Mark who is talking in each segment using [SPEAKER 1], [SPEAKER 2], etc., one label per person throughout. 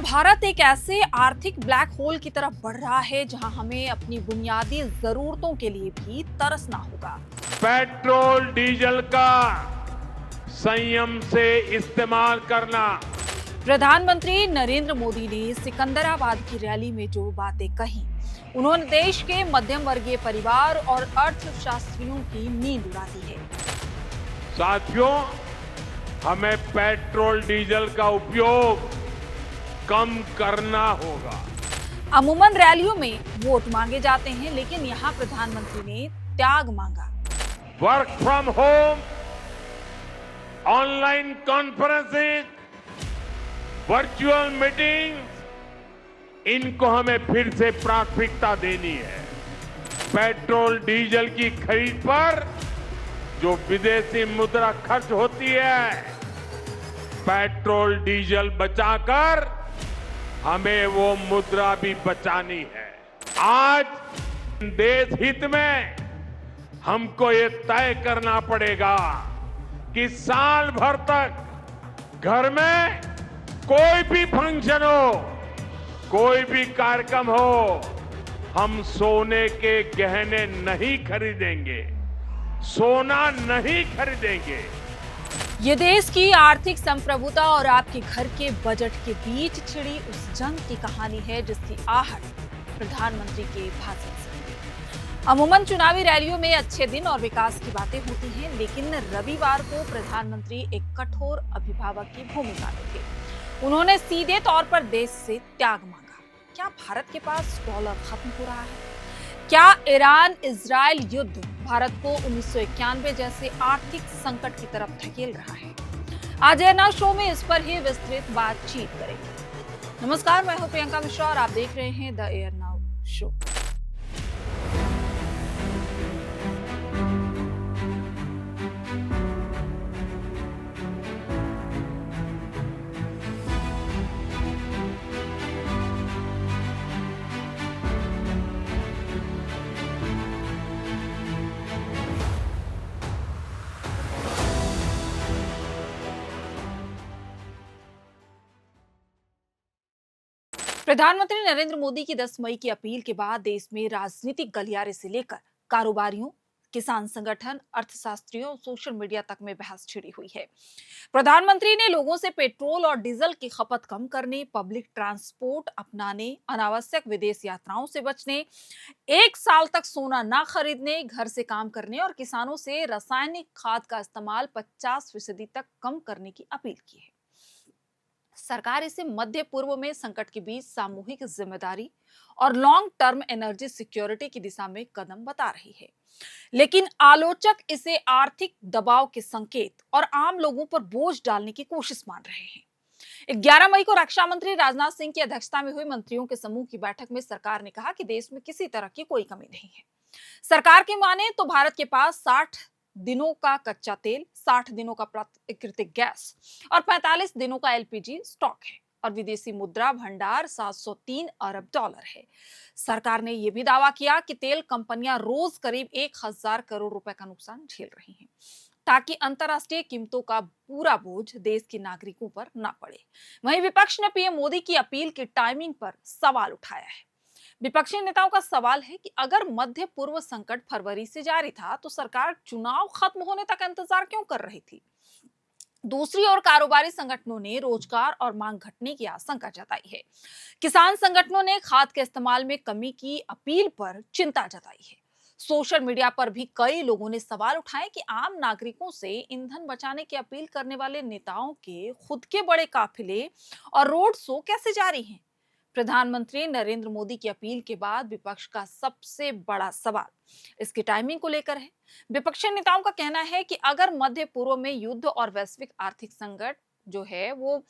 [SPEAKER 1] भारत एक ऐसे आर्थिक ब्लैक होल की तरफ बढ़ रहा है जहां हमें अपनी बुनियादी जरूरतों के लिए भी तरसना होगा?
[SPEAKER 2] पेट्रोल डीजल का संयम से इस्तेमाल करना।
[SPEAKER 1] प्रधानमंत्री नरेंद्र मोदी ने सिकंदराबाद की रैली में जो बातें कही, उन्होंने देश के मध्यम वर्गीय परिवार और अर्थशास्त्रियों की नींद उड़ा दी है।
[SPEAKER 2] साथियों, हमें पेट्रोल डीजल का उपयोग कम करना होगा।
[SPEAKER 1] अमूमन रैलियों में वोट मांगे जाते हैं, लेकिन यहाँ प्रधानमंत्री ने त्याग मांगा।
[SPEAKER 2] Work from home, online conferencing, virtual meetings, इनको हमें फिर से प्राथमिकता देनी है। पेट्रोल डीजल की खरीद पर जो विदेशी मुद्रा खर्च होती है, पेट्रोल डीजल बचाकर हमें वो मुद्रा भी बचानी है। आज देश हित में हमको ये तय करना पड़ेगा कि साल भर तक घर में कोई भी फंक्शन हो, कोई भी कार्यक्रम हो, हम सोने के गहने नहीं खरीदेंगे, सोना नहीं खरीदेंगे।
[SPEAKER 1] ये देश की आर्थिक संप्रभुता और आपके घर के बजट के बीच छिड़ी उस जंग की कहानी है जिसकी आहट प्रधानमंत्री के भाषण से मिली। अमूमन चुनावी रैलियों में अच्छे दिन और विकास की बातें होती हैं, लेकिन रविवार को प्रधानमंत्री एक कठोर अभिभावक की भूमिका में थे। उन्होंने सीधे तौर पर देश से त्याग मांगा। क्या भारत के पास डॉलर खत्म हो रहा है? क्या ईरान इजराइल युद्ध भारत को 1991 जैसे आर्थिक संकट की तरफ धकेल रहा है? आज एयरनाउ शो में इस पर ही विस्तृत बातचीत करेंगे। नमस्कार, मैं हूं प्रियंका मिश्रा और आप देख रहे हैं द एयरनाउ शो। प्रधानमंत्री नरेंद्र मोदी की 10 मई की अपील के बाद देश में राजनीतिक गलियारे से लेकर कारोबारियों, किसान संगठन, अर्थशास्त्रियों और सोशल मीडिया तक में बहस छिड़ी हुई है। प्रधानमंत्री ने लोगों से पेट्रोल और डीजल की खपत कम करने, पब्लिक ट्रांसपोर्ट अपनाने, अनावश्यक विदेश यात्राओं से बचने, 1 साल तक सोना ना खरीदने, घर से काम करने और किसानों से रासायनिक खाद का इस्तेमाल 50% तक कम करने की अपील की है। सरकार इसे मध्य पूर्व में संकट के बीच सामूहिक जिम्मेदारी और लॉन्ग टर्म एनर्जी सिक्योरिटी की दिशा में कदम बता रही है, लेकिन आलोचक इसे आर्थिक दबाव के संकेत और आम लोगों पर बोझ डालने की कोशिश मान रहे हैं। 11 मई को रक्षा मंत्री राजनाथ सिंह की अध्यक्षता में हुई मंत्रियों के समूह की बैठक में सरकार ने कहा कि देश में किसी तरह की कोई कमी नहीं है। सरकार की माने तो भारत के पास 60 दिनों का कच्चा तेल, 60 दिनों का प्राकृतिक गैस और 45 दिनों का एलपीजी स्टॉक है और विदेशी मुद्रा भंडार 703 अरब डॉलर है। सरकार ने यह भी दावा किया कि तेल कंपनियां रोज करीब 1000 करोड़ रुपए का नुकसान झेल रही हैं, ताकि अंतर्राष्ट्रीय कीमतों का पूरा बोझ देश के नागरिकों पर न पड़े। वहीं विपक्ष ने पीएम मोदी की अपील की टाइमिंग पर सवाल उठाया है। विपक्षी नेताओं का सवाल है कि अगर मध्य पूर्व संकट फरवरी से जारी था तो सरकार चुनाव खत्म होने तक इंतजार क्यों कर रही थी? दूसरी ओर कारोबारी संगठनों ने रोजगार और मांग घटने की आशंका जताई है। किसान संगठनों ने खाद के इस्तेमाल में कमी की अपील पर चिंता जताई है। सोशल मीडिया पर भी कई लोगों ने सवाल उठाए कि आम नागरिकों से ईंधन बचाने की अपील करने वाले नेताओं के खुद के बड़े काफिले और रोड शो कैसे जारी हैं? प्रधानमंत्री नरेंद्र मोदी की अपील के बाद विपक्ष का सबसे बड़ा सवाल इसकी टाइमिंग को लेकर है। विपक्षी नेताओं का कहना है कि अगर मध्य पूर्व में युद्ध और वैश्विक आर्थिक संकट जो है वो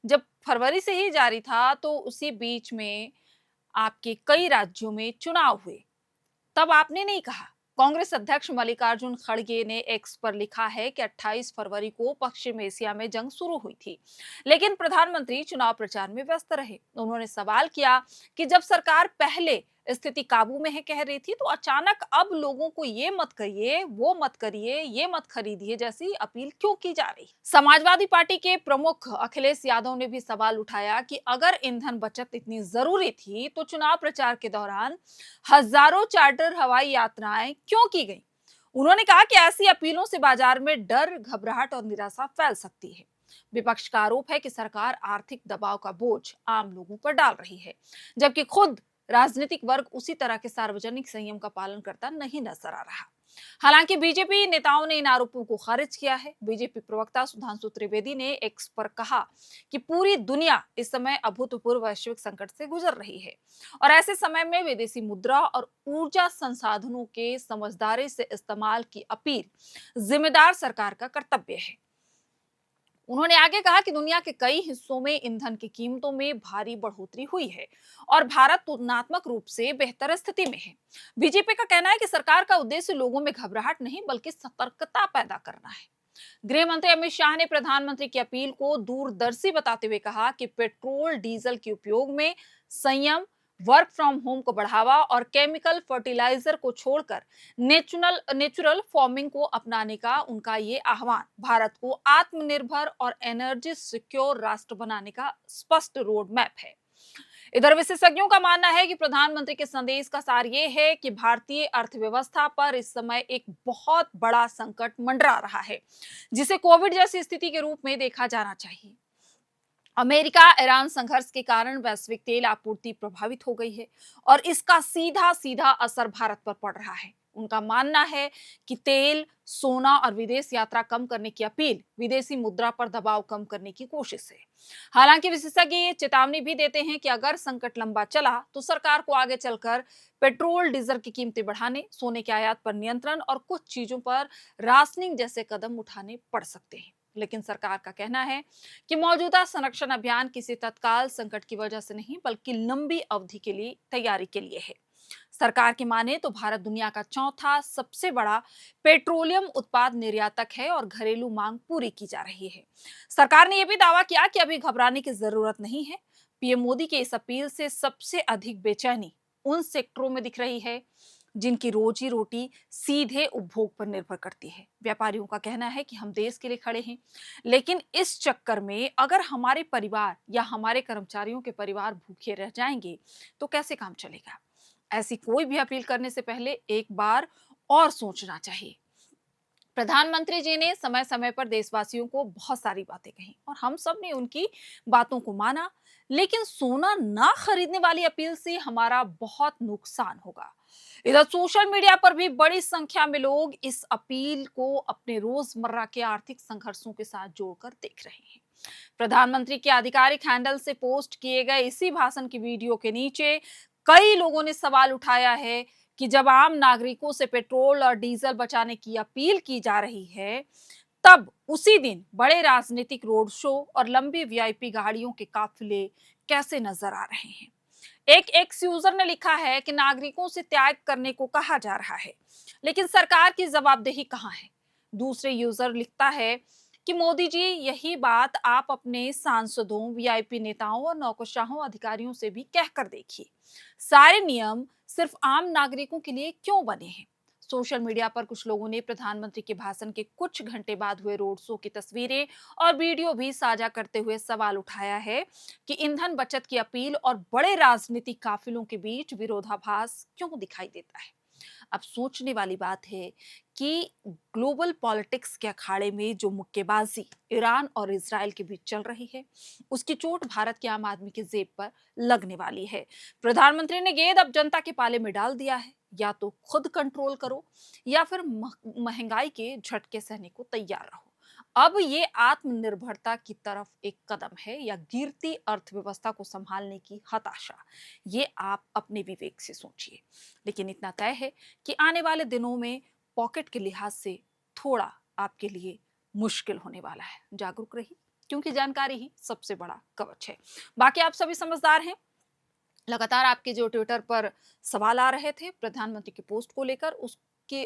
[SPEAKER 1] जब फरवरी से ही जारी था, तो उसी बीच में आपके कई राज्यों में चुनाव हुए, तब आपने नहीं कहा। कांग्रेस अध्यक्ष मल्लिकार्जुन खड़गे ने एक्स पर लिखा है कि 28 फरवरी को पश्चिम एशिया में जंग शुरू हुई थी, लेकिन प्रधानमंत्री चुनाव प्रचार में व्यस्त रहे। उन्होंने सवाल किया कि जब सरकार पहले स्थिति काबू में है कह रही थी, तो अचानक अब लोगों को ये मत करिए, वो मत करिए, ये मत खरीदिए जैसी अपील क्यों की जा रही। समाजवादी पार्टी के प्रमुख अखिलेश यादव ने भी सवाल उठाया कि अगर ईंधन बचत इतनी जरूरी थी तो चुनाव प्रचार के दौरान हजारों चार्टर हवाई यात्राएं क्यों की गई। उन्होंने कहा कि ऐसी अपीलों से बाजार में डर, घबराहट और निराशा फैल सकती है। विपक्ष का आरोप है कि सरकार आर्थिक दबाव का बोझ आम लोगों पर डाल रही है, जबकि खुद राजनीतिक वर्ग उसी तरह के सार्वजनिक संयम का पालन करता नहीं नजर आ रहा। हालांकि बीजेपी नेताओं ने इन आरोपों को खारिज किया है। बीजेपी प्रवक्ता सुधांशु त्रिवेदी ने एक्स पर कहा कि पूरी दुनिया इस समय अभूतपूर्व वैश्विक संकट से गुजर रही है और ऐसे समय में विदेशी मुद्रा और ऊर्जा संसाधनों के समझदारी से इस्तेमाल की अपील जिम्मेदार सरकार का कर्तव्य है। उन्होंने आगे कहा कि दुनिया के कई हिस्सों में ईंधन की कीमतों में भारी बढ़ोतरी हुई है और भारत तुलनात्मक रूप से बेहतर स्थिति में है। बीजेपी का कहना है कि सरकार का उद्देश्य लोगों में घबराहट नहीं बल्कि सतर्कता पैदा करना है। गृह मंत्री अमित शाह ने प्रधानमंत्री की अपील को दूरदर्शी बताते हुए कहा कि पेट्रोल डीजल के उपयोग में संयम, वर्क फ्रॉम होम को बढ़ावा और केमिकल फर्टिलाइजर को छोड़कर नेचुरल फार्मिंग को अपनाने का उनका ये आह्वान भारत को आत्मनिर्भर और एनर्जी सिक्योर राष्ट्र बनाने का स्पष्ट रोड मैप है। इधर विशेषज्ञों का मानना है कि प्रधानमंत्री के संदेश का सार ये है कि भारतीय अर्थव्यवस्था पर इस समय एक बहुत बड़ा संकट मंडरा रहा है, जिसे कोविड जैसी स्थिति के रूप में देखा जाना चाहिए। अमेरिका ईरान संघर्ष के कारण वैश्विक तेल आपूर्ति प्रभावित हो गई है और इसका सीधा सीधा असर भारत पर पड़ रहा है। उनका मानना है कि तेल, सोना और विदेश यात्रा कम करने की अपील विदेशी मुद्रा पर दबाव कम करने की कोशिश है। हालांकि विशेषज्ञ ये चेतावनी भी देते हैं कि अगर संकट लंबा चला तो सरकार को आगे चलकर पेट्रोल डीजल की कीमतें बढ़ाने, सोने के आयात पर नियंत्रण और कुछ चीजों पर राशनिंग जैसे कदम उठाने पड़ सकते हैं। लेकिन सरकार का कहना है कि मौजूदा संरक्षण अभियान किसी तत्काल संकट की वजह से नहीं बल्कि लंबी अवधि के लिए तैयारी के लिए है। सरकार की माने तो भारत दुनिया का चौथा सबसे बड़ा पेट्रोलियम उत्पाद निर्यातक है और घरेलू मांग पूरी की जा रही है। सरकार ने यह भी दावा किया कि अभी घबराने की जरूरत नहीं है। पीएम मोदी के इस अपील से सबसे अधिक बेचैनी उन सेक्टरों में दिख रही है जिनकी रोजी रोटी सीधे उपभोग पर निर्भर करती है। व्यापारियों का कहना है कि हम देश के लिए खड़े हैं, लेकिन इस चक्कर में अगर हमारे परिवार या हमारे कर्मचारियों के परिवार भूखे रह जाएंगे तो कैसे काम चलेगा। ऐसी कोई भी अपील करने से पहले एक बार और सोचना चाहिए। प्रधानमंत्री जी ने समय समय पर देशवासियों को बहुत सारी बातें कही और हम सब ने उनकी बातों को माना, लेकिन सोना ना खरीदने वाली अपील से हमारा बहुत नुकसान होगा। इधर सोशल मीडिया पर भी बड़ी संख्या में लोग इस अपील को अपने रोजमर्रा के आर्थिक संघर्षों के साथ जोड़कर देख रहे हैं। प्रधानमंत्री के आधिकारिक हैंडल से पोस्ट किए गए इसी भाषण की वीडियो के नीचे कई लोगों ने सवाल उठाया है कि जब आम नागरिकों से पेट्रोल और डीजल बचाने की अपील की जा रही है, तब उसी दिन बड़े राजनीतिक रोड शो और लंबी वीआईपी गाड़ियों के काफिले कैसे नजर आ रहे हैं। एक एक्स यूजर ने लिखा है कि नागरिकों से त्याग करने को कहा जा रहा है, लेकिन सरकार की जवाबदेही कहां है। दूसरे यूजर लिखता है कि मोदी जी, यही बात आप अपने सांसदों, वीआईपी नेताओं और नौकरशाहों अधिकारियों से भी कहकर देखिए। सारे नियम सिर्फ आम नागरिकों के लिए क्यों बने हैं। सोशल मीडिया पर कुछ लोगों ने प्रधानमंत्री के भाषण के कुछ घंटे बाद हुए रोड शो की तस्वीरें और वीडियो भी साझा करते हुए सवाल उठाया है कि ईंधन बचत की अपील और बड़े राजनीतिक काफिलों के बीच विरोधाभास क्यों दिखाई देता है। अब सोचने वाली बात है कि ग्लोबल पॉलिटिक्स के अखाड़े में जो मुक्केबाजी ईरान और इजराइल के बीच चल रही है, उसकी चोट भारत के आम आदमी की जेब पर लगने वाली है। प्रधानमंत्री ने गेंद अब जनता के पाले में डाल दिया है, या तो खुद कंट्रोल करो या फिर महंगाई के झटके सहने को तैयार रहो। अब ये आत्मनिर्भरता की तरफ एक कदम है या गिरती अर्थव्यवस्था को संभालने की हताशा, ये आप अपने विवेक से सोचिए। लेकिन इतना तय है कि आने वाले दिनों में पॉकेट के लिहाज से थोड़ा आपके लिए मुश्किल होने वाला है। जागरूक रहिए, क्योंकि जानकारी ही सबसे बड़ा कवच है। बाकी आप सभी समझदार हैं। लगातार आपके जो ट्विटर पर सवाल आ रहे थे प्रधानमंत्री की पोस्ट को लेकर,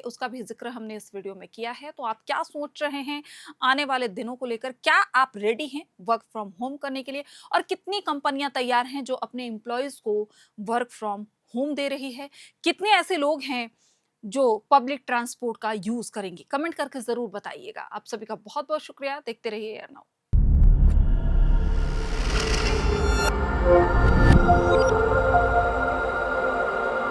[SPEAKER 1] उसका भी जिक्र हमने इस वीडियो में किया है। तो आप क्या सोच रहे हैं आने वाले दिनों को लेकर? क्या आप रेडी हैं वर्क फ्रॉम होम करने के लिए? और कितनी कंपनियां तैयार हैं जो अपने एम्प्लॉयज को वर्क फ्रॉम होम दे रही है? कितने ऐसे लोग हैं जो पब्लिक ट्रांसपोर्ट का यूज करेंगे? कमेंट करके जरूर बताइएगा। आप सभी का बहुत बहुत शुक्रिया। देखते रहिए एयर नाउ।